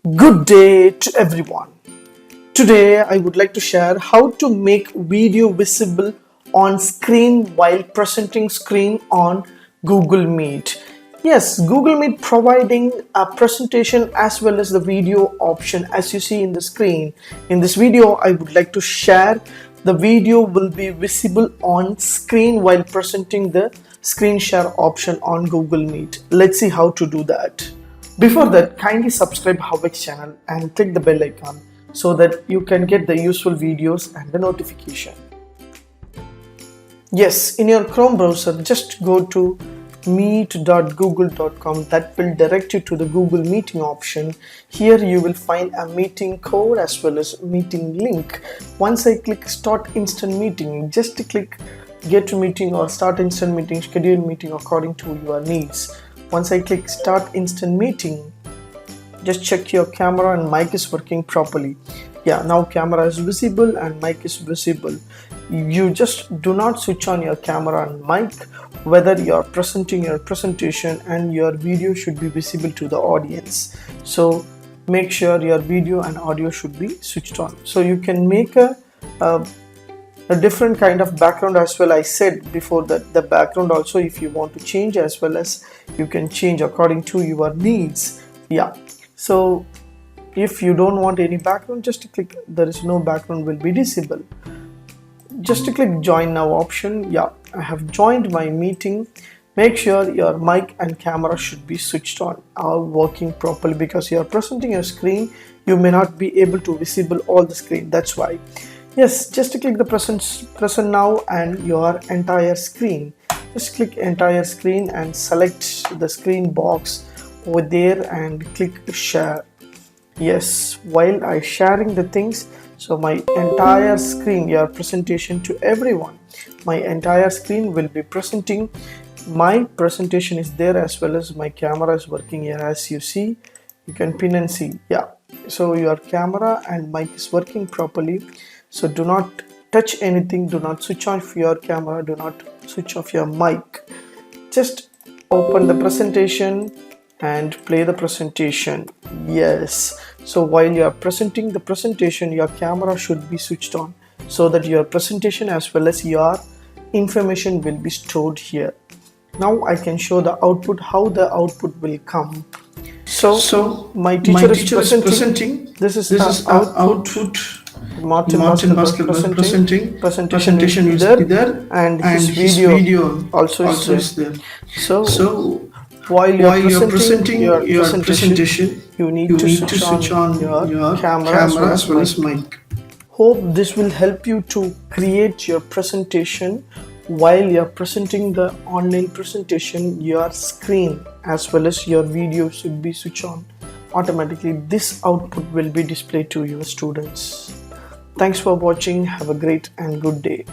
Good day to everyone. Today I would like to share how to make video visible on screen while presenting screen on Google Meet. Yes, Google Meet providing a presentation as well as the video option as you see in the screen. In this video I would like to share the video will be visible on screen while presenting the screen share option on Google Meet. Let's see how to do that. Before that, kindly subscribe HowXT channel and click the bell icon so that you can get the useful videos and the notification. Yes, in your Chrome browser, just go to meet.google.com. That will direct you to the Google Meeting option. Here you will find a meeting code as well as meeting link. Once I click start instant meeting, just click get to meeting or start instant meeting, schedule meeting according to your needs. Once I click start instant meeting, just check your camera and mic is working properly. Yeah, now camera is visible and mic is visible. You just do not switch on your camera and mic whether you are presenting your presentation, and your video should be visible to the audience. So make sure your video and audio should be switched on. So you can make a different kind of background as well. I said before that the background also, if you want to change, as well as you can change according to your needs. Yeah, so if you don't want any background, just click there is no background will be visible. Just click join now option. Yeah, I have joined my meeting. Make sure your mic and camera should be switched on, are working properly, because you are presenting your screen. You may not be able to visible all the screen, that's why. Yes, just click the present now and your entire screen. Just click entire screen and select the screen box over there and click share. Yes, while I sharing the things, so my entire screen, your presentation to everyone, my entire screen will be presenting. My presentation is there as well as my camera is working here. As you see, you can pin and see. Yeah, so your camera and mic is working properly. So do not touch anything, do not switch off your camera, do not switch off your mic. Just open the presentation and play the presentation. Yes, so while you are presenting the presentation, your camera should be switched on so that your presentation as well as your information will be stored here. Now I can show the output, how the output will come. So my teacher is presenting. This is our output. Martin presenting. Presentation is there, and his video also is there. So while you are presenting your presentation, you need to switch on your camera as well as mic. Hope this will help you to create your presentation. While you are presenting the online presentation, your screen as well as your video should be switched on. Automatically this output will be displayed to your students. Thanks for watching. Have a great and good day.